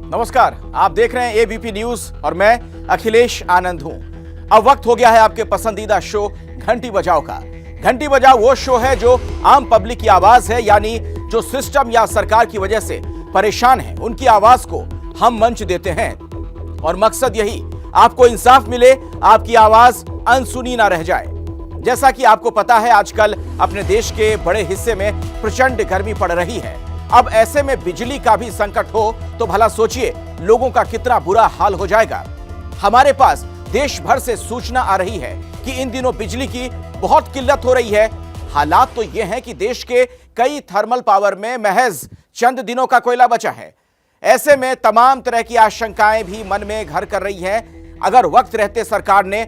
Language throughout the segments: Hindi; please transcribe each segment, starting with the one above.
नमस्कार, आप देख रहे हैं एबीपी न्यूज और मैं अखिलेश आनंद हूं। अब वक्त हो गया है आपके पसंदीदा शो घंटी बजाओ का। घंटी बजाओ वो शो है जो आम पब्लिक की आवाज है, यानी जो सिस्टम या सरकार की वजह से परेशान है उनकी आवाज को हम मंच देते हैं और मकसद यही, आपको इंसाफ मिले, आपकी आवाज अनसुनी ना रह जाए। जैसा कि आपको पता है, आजकल अपने देश के बड़े हिस्से में प्रचंड गर्मी पड़ रही है। अब ऐसे में बिजली का भी संकट हो तो भला सोचिए लोगों का कितना बुरा हाल हो जाएगा। हमारे पास देश भर से सूचना आ रही है कि इन दिनों बिजली की बहुत किल्लत हो रही है। हालात तो ये हैं कि देश के कई थर्मल पावर में महज चंद दिनों का कोयला बचा है। ऐसे में तमाम तरह की आशंकाएं भी मन में घर कर रही हैं। अगर वक्त रहते सरकार ने,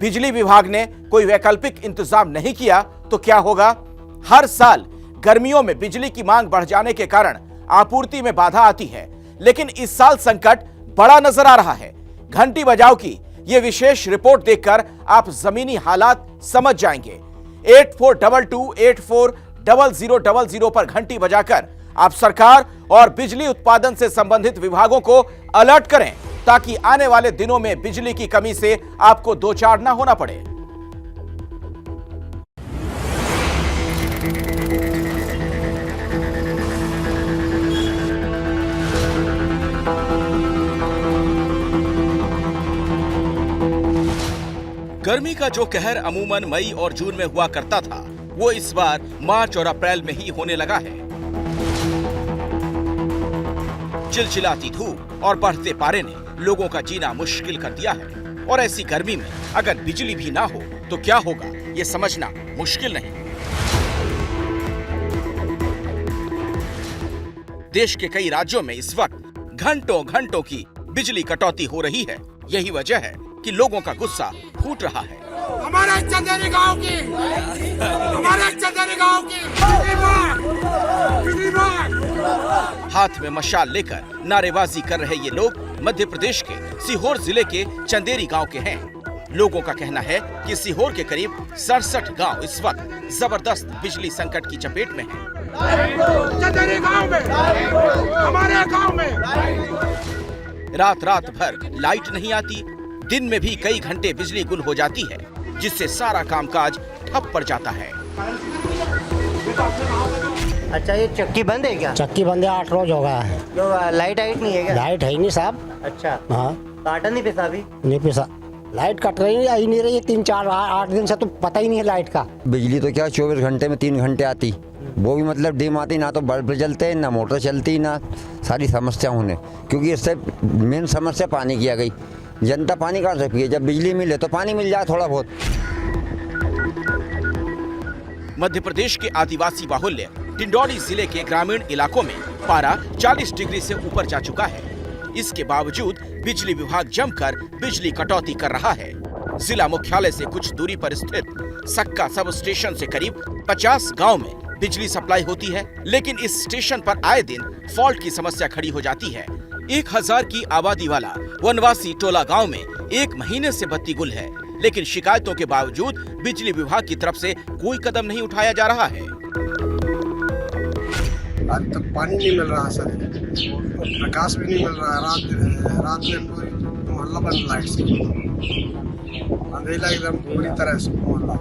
बिजली विभाग ने कोई वैकल्पिक इंतजाम नहीं किया तो क्या होगा? हर साल गर्मियों में बिजली की मांग बढ़ जाने के कारण आपूर्ति में बाधा आती है, लेकिन इस साल संकट बड़ा नजर आ रहा है। घंटी बजाओ की यह विशेष रिपोर्ट देखकर आप जमीनी हालात समझ जाएंगे। 8422840000 पर घंटी बजाकर आप सरकार और बिजली उत्पादन से संबंधित विभागों को अलर्ट करें ताकि आने वाले दिनों में बिजली की कमी से आपको दो चार ना होना पड़े। गर्मी का जो कहर अमूमन मई और जून में हुआ करता था, वो इस बार मार्च और अप्रैल में ही होने लगा है। चिलचिलाती धूप और बढ़ते पारे ने लोगों का जीना मुश्किल कर दिया है और ऐसी गर्मी में अगर बिजली भी ना हो तो क्या होगा, ये समझना मुश्किल नहीं। देश के कई राज्यों में इस वक्त घंटों घंटों की बिजली कटौती हो रही है। यही वजह है कि लोगों का गुस्सा फूट रहा है। हमारे चंदेरी गांव की बिजली मांग। हाथ में मशाल लेकर नारेबाजी कर रहे ये लोग मध्य प्रदेश के सीहोर जिले के चंदेरी गांव के हैं। लोगों का कहना है कि सीहोर के करीब 67 गांव इस वक्त जबरदस्त बिजली संकट की चपेट में हैं। चंदेरी गांव में, हमारे गांव में रात भर लाइट नहीं आती। दिन में भी कई घंटे बिजली गुल हो जाती है, जिससे सारा कामकाज ठप पड़ जाता है। अच्छा, ये चक्की बंद है क्या? चक्की बंद है, 8 रोज हो गया है। तो लाइट नहीं है क्या? लाइट है ही नहीं साहब। अच्छा, हाँ, काटा नहीं पिसा अभी? नहीं पिसा। लाइट कट रही है, आई नहीं रही है 3-4-8 दिन से, तो पता ही नहीं है लाइट का। बिजली तो क्या 24 घंटे में 3 घंटे आती, वो भी मतलब डिम आती, ना तो बल्ब जलते, ना मोटर चलती, ना सारी समस्या होने। क्योंकि इससे मेन समस्या पानी की आ गई। जनता पानी कहाँ से पिए? जब बिजली मिले तो पानी मिल जाए थोड़ा बहुत। मध्य प्रदेश के आदिवासी बाहुल्य डिंडौरी जिले के ग्रामीण इलाकों में पारा 40 डिग्री से ऊपर जा चुका है। इसके बावजूद बिजली विभाग जमकर बिजली कटौती कर रहा है। जिला मुख्यालय से कुछ दूरी पर स्थित सक्का सब स्टेशन से करीब 50 गांव में बिजली सप्लाई होती है, लेकिन इस स्टेशन पर आए दिन फॉल्ट की समस्या खड़ी हो जाती है। 1000 की आबादी वाला वनवासी टोला गांव में 1 महीने से बत्ती गुल है, लेकिन शिकायतों के बावजूद बिजली विभाग की तरफ से कोई कदम नहीं उठाया जा रहा है। आज तक पानी नहीं मिल रहा सर, प्रकाश भी नहीं मिल रहा है। रात में पूरी मोहल्ला बंद लाइट से, अंधेरा एकदम पूरी तरह से मोहल्ला।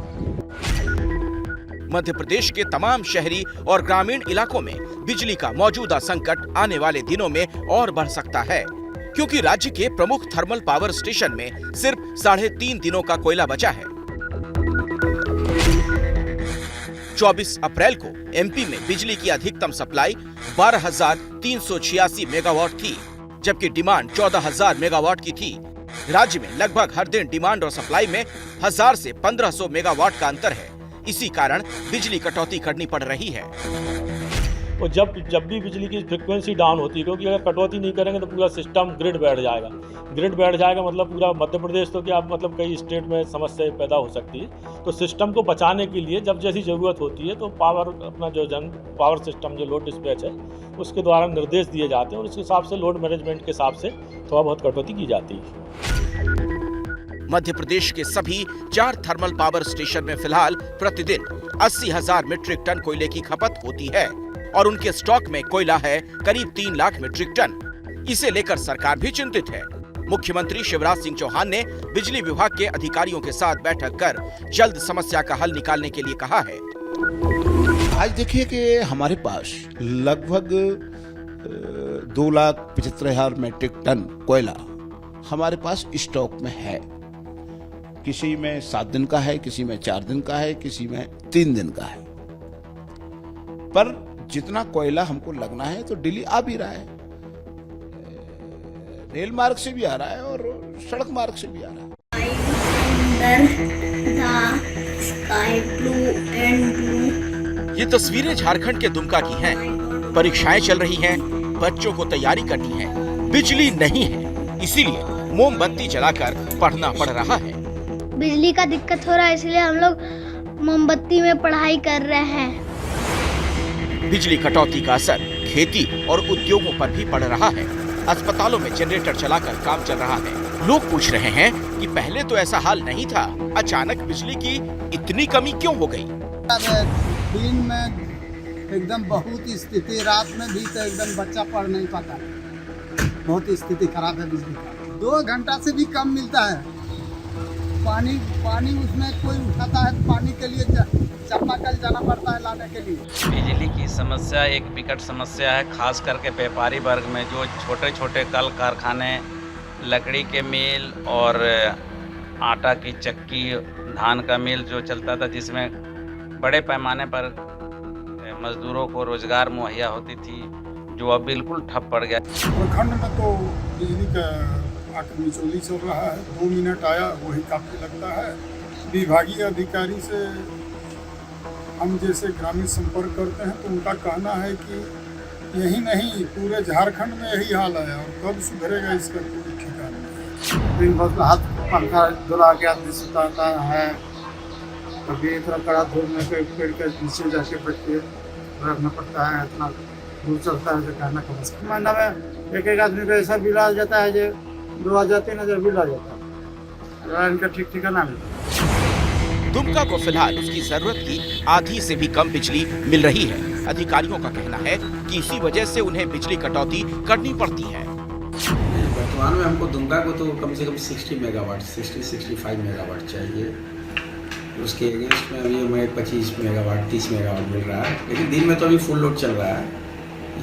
मध्य प्रदेश के तमाम शहरी और ग्रामीण इलाकों में बिजली का मौजूदा संकट आने वाले दिनों में और बढ़ सकता है, क्योंकि राज्य के प्रमुख थर्मल पावर स्टेशन में सिर्फ 3.5 दिनों का कोयला बचा है। 24 अप्रैल को एमपी में बिजली की अधिकतम सप्लाई 12,386 मेगावाट थी, जबकि डिमांड 14,000 मेगावाट की थी। राज्य में लगभग हर दिन डिमांड और सप्लाई में 1000 से 1500 मेगावाट का अंतर है। इसी कारण बिजली कटौती करनी पड़ रही है। और जब भी बिजली की फ्रिक्वेंसी डाउन होती है, क्योंकि अगर कटौती नहीं करेंगे तो पूरा सिस्टम ग्रिड बैठ जाएगा। ग्रिड बैठ जाएगा मतलब पूरा मध्य प्रदेश तो क्या मतलब कई स्टेट में समस्या पैदा हो सकती है। तो सिस्टम को बचाने के लिए जब जैसी ज़रूरत होती है तो अपना जो पावर सिस्टम जो लोड डिस्पैच है उसके द्वारा निर्देश दिए जाते हैं और इस हिसाब से लोड मैनेजमेंट के हिसाब से थोड़ा बहुत कटौती की जाती है। मध्य प्रदेश के सभी 4 थर्मल पावर स्टेशन में फिलहाल प्रतिदिन 80,000 मीट्रिक टन कोयले की खपत होती है और उनके स्टॉक में कोयला है करीब 3 लाख मीट्रिक टन। इसे लेकर सरकार भी चिंतित है। मुख्यमंत्री शिवराज सिंह चौहान ने बिजली विभाग के अधिकारियों के साथ बैठक कर जल्द समस्या का हल निकालने के लिए कहा है। आज देखिए कि हमारे पास लगभग 2,75,000 मीट्रिक टन कोयला हमारे पास स्टॉक में है। किसी में 7 दिन का है, किसी में 4 दिन का है, किसी में 3 दिन का है। पर जितना कोयला हमको लगना है तो डेली आ भी रहा है, रेल मार्ग से भी आ रहा है और सड़क मार्ग से भी आ रहा है। ये तस्वीरें झारखंड के दुमका की हैं। परीक्षाएं चल रही हैं, बच्चों को तैयारी करनी है, बिजली नहीं है, इसीलिए मोमबत्ती जलाकर पढ़ना पड़ रहा है। बिजली का दिक्कत हो रहा है, इसलिए हम लोग मोमबत्ती में पढ़ाई कर रहे हैं। बिजली कटौती का असर खेती और उद्योगों पर भी पड़ रहा है। अस्पतालों में जनरेटर चलाकर काम चल रहा है। लोग पूछ रहे हैं कि पहले तो ऐसा हाल नहीं था, अचानक बिजली की इतनी कमी क्यों हो गई? दिन में एकदम बहुत स्थिति, रात में भी तो एकदम बच्चा पढ़ नहीं पाता, बहुत स्थिति खराब है बिजली का। 2 घंटा से भी कम मिलता है। पानी उसमें कोई उठाता है, पानी के लिए चापाकल जाना पड़ता है लाने के लिए। बिजली की समस्या एक विकट समस्या है, खास करके व्यापारी वर्ग में, जो छोटे छोटे कल कारखाने, लकड़ी के मिल और आटा की चक्की, धान का मिल जो चलता था, जिसमें बड़े पैमाने पर मजदूरों को रोजगार मुहैया होती थी, जो अब बिल्कुल ठप पड़ गया। प्रखंड में तो बिजली का आकमिचोली चल रहा है। 2 मिनट आया वही काफ़ी लगता है। विभागीय अधिकारी से हम जैसे ग्रामीण संपर्क करते हैं तो उनका कहना है कि यही नहीं पूरे झारखंड में यही हाल है और कब सुधरेगा इसका कोई ठिकाना नहीं। दिन भर हाथ पंखा दुला के आदमी सुताता है, कभी इतना कड़ा धूप में पेड़ के नीचे जाके बैठ के रखना पड़ता है, इतना दूर चलता है जो कहना कम से कम। महीना में एक आदमी का ऐसा बिल आ जाता है जो 2,000-3,000 बिल आ जाता है, इनका ठीक ठिकाना नहीं। दुमका को फिलहाल उसकी जरूरत की आधी से भी कम बिजली मिल रही है। अधिकारियों का कहना है कि इसी वजह से उन्हें बिजली कटौती करनी पड़ती है। वर्तमान में हमको दुमका को तो कम से कम 60 मेगावाट 60-65 मेगावाट चाहिए। उसके अगेंस्ट में अभी हमें 25 मेगावाट 30 मेगावाट मिल रहा है, लेकिन दिन में तो अभी फुल लोड चल रहा है।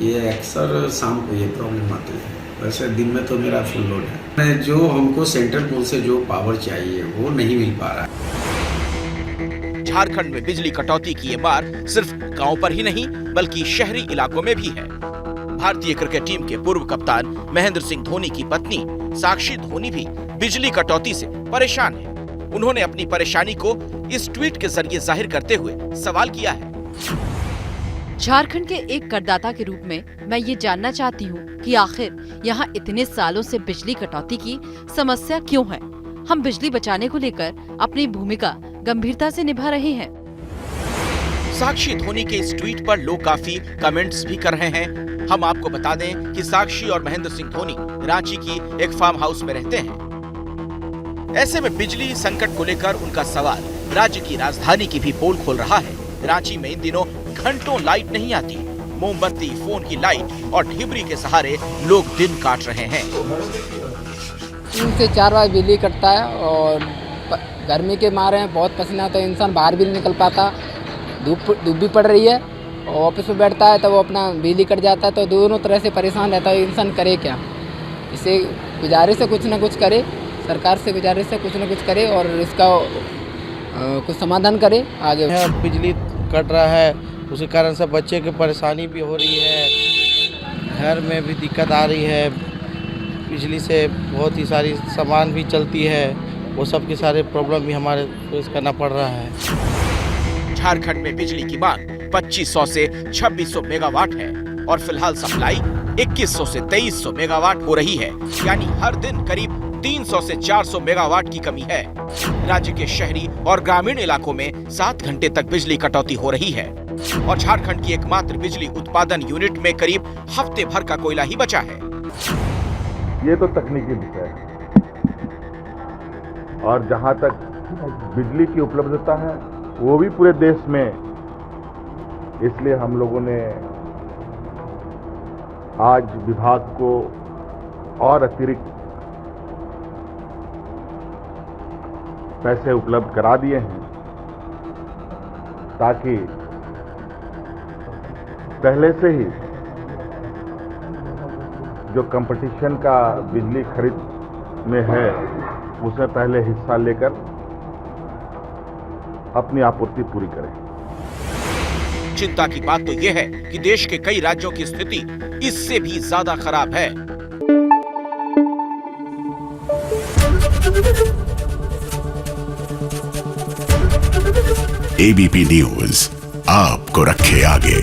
ये अक्सर शाम को ये प्रॉब्लम आती है, वैसे दिन में तो मेरा फुल लोड है। जो हमको सेंट्रल पोल से जो पावर चाहिए वो नहीं मिल पा रहा है। झारखंड में बिजली कटौती की ये मार सिर्फ गांव पर ही नहीं बल्कि शहरी इलाकों में भी है। भारतीय क्रिकेट टीम के पूर्व कप्तान महेंद्र सिंह धोनी की पत्नी साक्षी धोनी भी बिजली कटौती से परेशान है। उन्होंने अपनी परेशानी को इस ट्वीट के जरिए जाहिर करते हुए सवाल किया है। झारखंड के एक करदाता के रूप में मैं ये जानना चाहती हूँ कि आखिर यहाँ इतने सालों से बिजली कटौती की समस्या क्यों है? हम बिजली बचाने को लेकर अपनी भूमिका गंभीरता से निभा रहे हैं। साक्षी धोनी के इस ट्वीट पर लोग काफी कमेंट्स भी कर रहे हैं। हम आपको बता दें कि साक्षी और महेंद्र सिंह धोनी रांची की एक फार्म हाउस में रहते हैं। ऐसे में बिजली संकट को लेकर उनका सवाल राज्य की राजधानी की भी पोल खोल रहा है। रांची में इन दिनों घंटों लाइट नहीं आती। मोमबत्ती, फोन की लाइट और ढिबरी के सहारे लोग दिन काट रहे हैं। 3 से 4 बार बिजली कटता है और गर्मी के मारे बहुत पसीना, तो इंसान बाहर भी नहीं निकल पाता। धूप भी पड़ रही है और ऑफिस में बैठता है तो वो अपना बिजली कट जाता है, तो दोनों तरह से परेशान रहता है। इंसान करे क्या? इसे गुजारिश से कुछ ना कुछ करे, सरकार से गुजारिश से कुछ ना कुछ करे और इसका कुछ समाधान करे आगे। बिजली कट रहा है, उसके कारण से बच्चे की परेशानी भी हो रही है, घर में भी दिक्कत आ रही है। बिजली से बहुत ही सारी सामान भी चलती है, वो सब के सारे प्रॉब्लम भी हमारे फेस करना पड़ रहा है। झारखंड में बिजली की मांग 2500 से 2600 मेगावाट है और फिलहाल सप्लाई 2100 से 2300 मेगावाट हो रही है, यानी हर दिन करीब 300 से 400 मेगावाट की कमी है। राज्य के शहरी और ग्रामीण इलाकों में 7 घंटे तक बिजली कटौती हो रही है और झारखंड की एकमात्र बिजली उत्पादन यूनिट में करीब हफ्ते भर का कोयला ही बचा है। ये तो तकनीकी विषय है और जहां तक बिजली की उपलब्धता है वो भी पूरे देश में, इसलिए हम लोगों ने आज विभाग को और अतिरिक्त पैसे उपलब्ध करा दिए हैं ताकि पहले से ही जो कंपटीशन का बिजली खरीद में है उसमें पहले हिस्सा लेकर अपनी आपूर्ति पूरी करें। चिंता की बात तो यह है कि देश के कई राज्यों की स्थिति इससे भी ज्यादा खराब है। एबीपी न्यूज आपको रखे आगे।